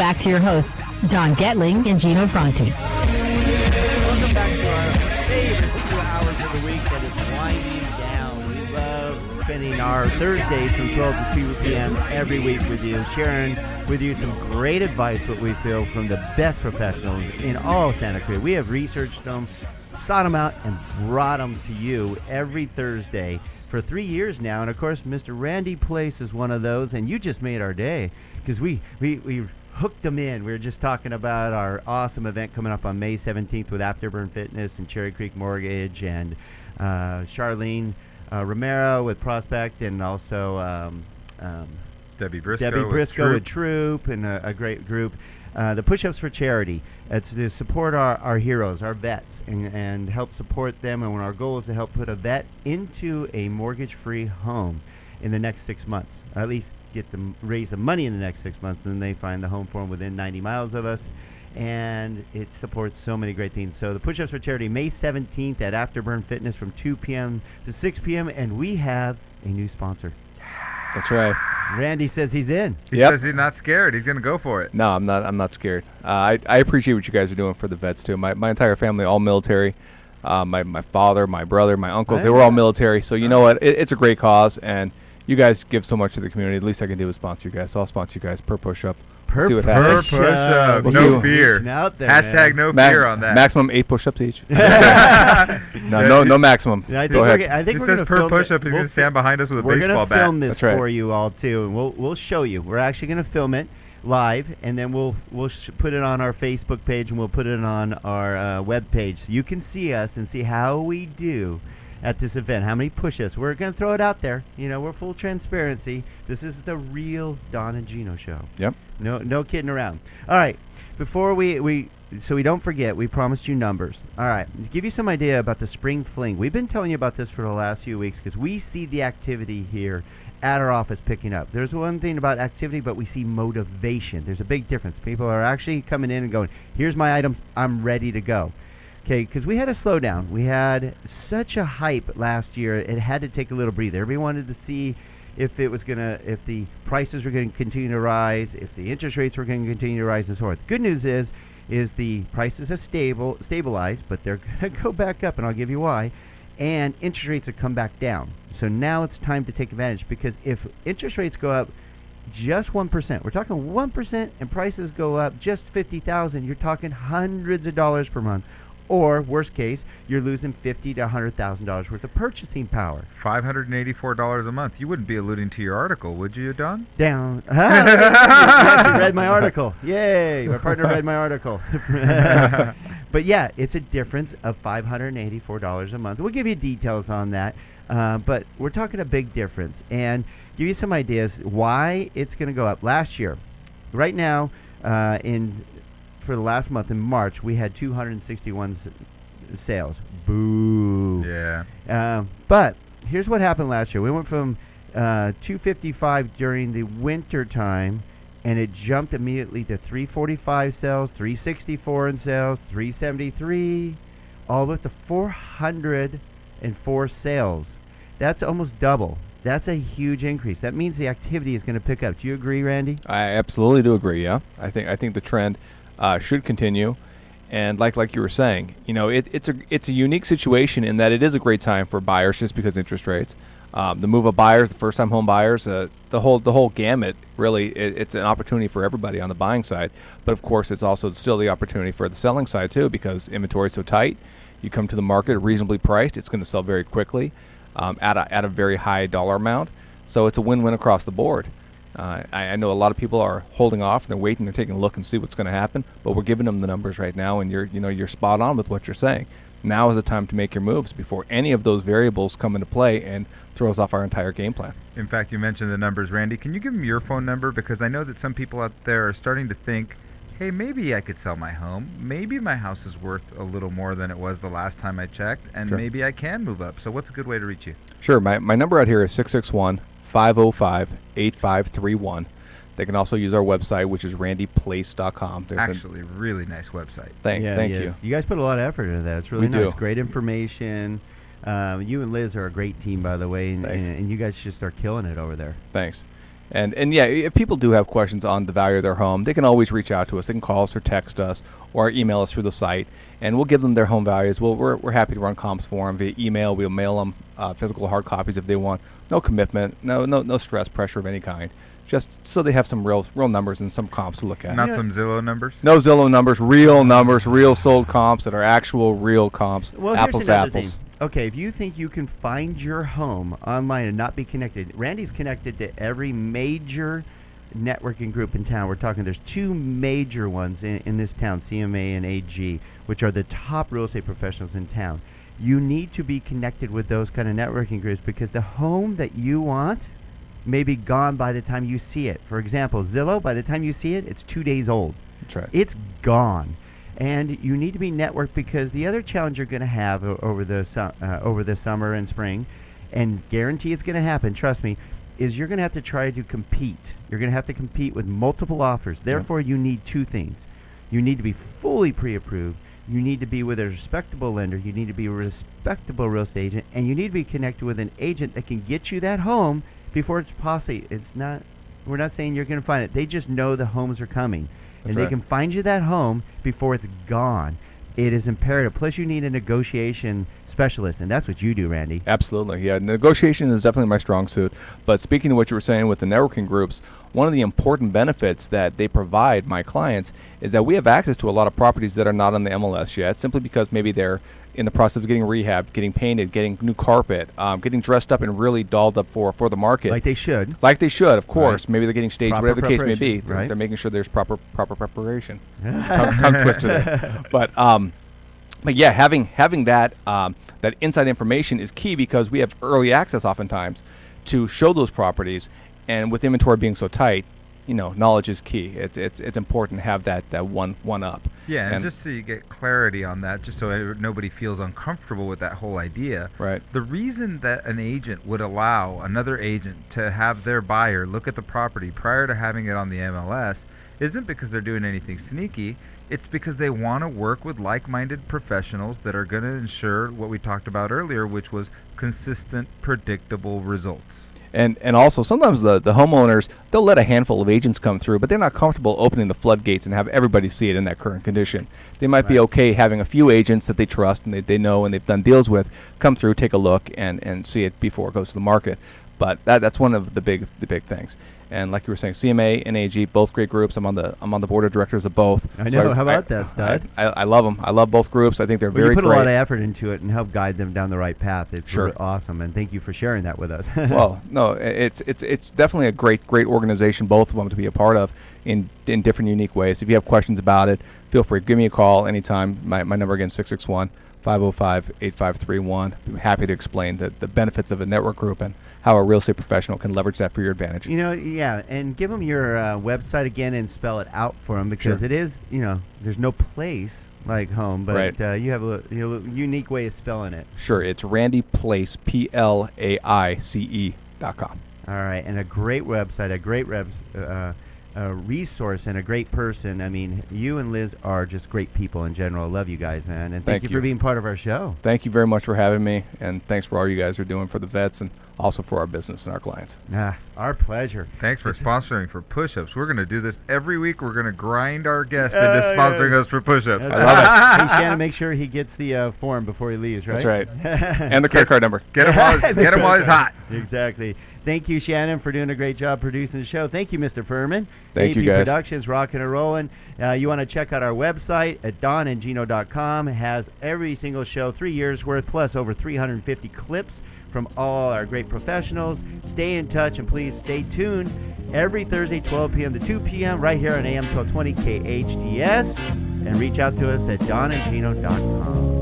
back to your hosts, Don Getling and Gino Franti. Welcome back to our favorite 2 hours of the week that is winding down. We love spending our Thursdays from 12 to 2 p.m. every week with you, sharing with you some great advice, what we feel, from the best professionals in all of Santa Cruz. We have researched them, sought them out, and brought them to you every Thursday for 3 years now. And of course, Mr. Randy Plaice is one of those, and you just made our day because we hooked them in. We were just talking about our awesome event coming up on May 17th with Afterburn Fitness and Cherry Creek Mortgage, and Charlene Romero with Prospect, and also Debbie Briscoe with Troop, and a great group. The Push-Ups for Charity. It's to support our heroes, our vets, and help support them. And our goal is to help put a vet into a mortgage-free home in the next 6 months. At least get them raise the money in the next 6 months, and then they find the home for them within 90 miles of us. And it supports so many great things. So the Push-Ups for Charity, May 17th at Afterburn Fitness from 2 p.m. to 6 p.m. And we have a new sponsor. That's right. Randy says he's in. He says he's not scared. He's going to go for it. No, I'm not scared. I appreciate what you guys are doing for the vets too. My entire family, all military. My father, my brother, my uncles, they were all military. So you know what? It's a great cause, and you guys give so much to the community. The least I can do is sponsor you guys. So I'll sponsor you guys per push-up. Per see what happens. push-up. We'll No see. fear. Out there, Hashtag no fear on that. Maximum 8 push-ups each. No maximum. Yeah, Go ahead. I think He we're says going to per push-up, he's going to stand behind us with a baseball bat. We're going to film this That's right. for you all too, and we'll show you. We're actually going to film it live, and then we'll put it on our Facebook page, and we'll put it on our web page, so you can see us and see how we do at this event, how many push-ups. We're going to throw it out there. You know, we're full transparency. This is the real Don and Gino show. Yep. No kidding around. All right, before so we don't forget, we promised you numbers. All right, to give you some idea about the Spring Fling, we've been telling you about this for the last few weeks because we see the activity here at our office picking up. There's one thing about activity, but we see motivation. There's a big difference. People are actually coming in and going, here's my items, I'm ready to go. Okay, because we had a slowdown. We had such a hype last year, it had to take a little breather. Everybody wanted to see if the prices were going to continue to rise, if the interest rates were going to continue to rise, and so forth. Good news is the prices have stabilized, but they're going to go back up, and I'll give you why. And interest rates have come back down. So now it's time to take advantage, because if interest rates go up just 1%, we're talking 1%, and prices go up just $50,000, you're talking hundreds of dollars per month. Or, worst case, you're losing $50,000 to $100,000 worth of purchasing power. $584 a month. You wouldn't be alluding to your article, would you, Don? Down. You read my article. Yay. My partner read my article. But yeah, it's a difference of $584 a month. We'll give you details on that. But we're talking a big difference. And give you some ideas why it's going to go up. Last year, right now, for the last month in March, we had 261 sales. Boo. Yeah. But here's what happened last year. We went from 255 during the winter time, and it jumped immediately to 345 sales, 364 in sales, 373, all the way to 404 sales. That's almost double. That's a huge increase. That means the activity is going to pick up. Do you agree, Randy? I absolutely do agree. Yeah, I think the trend should continue, and like you were saying, you know, it's a unique situation in that it is a great time for buyers just because interest rates, the move-up buyers, the first-time home buyers, the whole gamut. Really, it's an opportunity for everybody on the buying side, but of course, it's also still the opportunity for the selling side too, because inventory is so tight. You come to the market reasonably priced, it's going to sell very quickly, at a very high dollar amount. So it's a win-win across the board. I know a lot of people are holding off. They're waiting. They're taking a look and see what's going to happen. But we're giving them the numbers right now, and you're spot on with what you're saying. Now is the time to make your moves before any of those variables come into play and throws off our entire game plan. In fact, you mentioned the numbers, Randy. Can you give them your phone number? Because I know that some people out there are starting to think, hey, maybe I could sell my home. Maybe my house is worth a little more than it was the last time I checked, and Sure. maybe I can move up. So what's a good way to reach you? Sure. My number out here is 661-505-8531. They can also use our website, which is randyplaice.com. Actually, really nice website. Thank you. You guys put a lot of effort into that. It's really We nice. do. Great information. You and Liz are a great team, by the way, and you guys just are killing it over there. Thanks. And yeah, if people do have questions on the value of their home, they can always reach out to us. They can call us or text us or email us through the site, and we'll give them their home values. We're happy to run comps for them via email. We'll mail them physical hard copies if they want. No commitment, no stress, pressure of any kind. Just so they have some real numbers and some comps to look at. Not some Zillow numbers? No Zillow numbers, real sold comps that are actual real comps, Well, apples here's to another apples. thing. Okay, if you think you can find your home online and not be connected, Randy's connected to every major networking group in town. We're talking, there's two major ones in this town, CMA and AG, which are the top real estate professionals in town. You need to be connected with those kind of networking groups because the home that you want may be gone by the time you see it. For example, Zillow, by the time you see it, it's 2 days old. That's right. It's gone. And you need to be networked because the other challenge you're going to have over the summer and spring, and guarantee it's going to happen, trust me, is you're going to have to try to compete. You're going to have to compete with multiple offers. Therefore, you need two things. You need to be fully pre-approved. You need to be with a respectable lender. You need to be a respectable real estate agent. And you need to be connected with an agent that can get you that home before it's possible. We're not saying you're going to find it. They just know the homes are coming. That's and they right. can find you that home before it's gone. It is imperative. Plus, you need a negotiation specialist, and that's what you do, Randy. Absolutely, yeah. Negotiation is definitely my strong suit. But speaking of what you were saying with the networking groups, one of the important benefits that they provide my clients is that we have access to a lot of properties that are not on the MLS yet, simply because maybe they're in the process of getting rehabbed, getting painted, getting new carpet, getting dressed up and really dolled up for the market. Like they should. Like they should, of course. Right. Maybe they're getting staged, Proper whatever the case may be. preparation, right? They're making sure there's proper preparation. tongue twister there. But yeah, having that that inside information is key because we have early access oftentimes to show those properties, and with inventory being so tight, knowledge is key. It's important to have that one up. Yeah, and just so you get clarity on that, just so nobody feels uncomfortable with that whole idea. Right. The reason that an agent would allow another agent to have their buyer look at the property prior to having it on the MLS isn't because they're doing anything sneaky. It's because they want to work with like-minded professionals that are going to ensure what we talked about earlier, which was consistent, predictable results. And also sometimes the homeowners, they'll let a handful of agents come through, but they're not comfortable opening the floodgates and have everybody see it in that current condition. They might be okay having a few agents that they trust and they know and they've done deals with come through, take a look, and see it before it goes to the market. But that's one of the big things. And like you were saying, CMA and AG, both great groups. I'm on the board of directors of both. I know. How about that, stud? I love them. I love both groups. I think they're Well, very you put great. a lot of effort into it and help guide them down the right path. It's Sure. really awesome, and thank you for sharing that with us. Well, no, it's definitely a great organization, both of them, to be a part of in different unique ways. If you have questions about it, feel free. Give me a call anytime. My number again, 661-505-8531. I'm happy to explain the benefits of a network group and how a real estate professional can leverage that for your advantage. Yeah, and give them your website again and spell it out for them because Sure. it is, there's no place like home, but Right. you have a unique way of spelling it. Sure, it's Randy Plaice, PLAICE.com. All right, and a great website, a great resource, and a great person. I mean, you and Liz are just great people in general. I love you guys, man, and thank you for being part of our show. Thank you very much for having me, and thanks for all you guys are doing for the vets and also for our business and our clients. Our pleasure. Thanks for sponsoring for push-ups. We're going to do this every week. We're going to grind our guest into sponsoring us for push-ups. That's I love right. Hey, Shannon, make sure he gets the form before he leaves, right? That's right. And the credit card number. Get him while he's hot. Exactly. Thank you, Shannon, for doing a great job producing the show. Thank you, Mr. Furman. Thank you, AP guys. Productions, rocking and rolling. You want to check out our website at donandgino.com. It has every single show, 3 years worth, plus over 350 clips from all our great professionals. Stay in touch, and please stay tuned every Thursday, 12 p.m. to 2 p.m. right here on AM 1220 KHTS. And reach out to us at donandgino.com.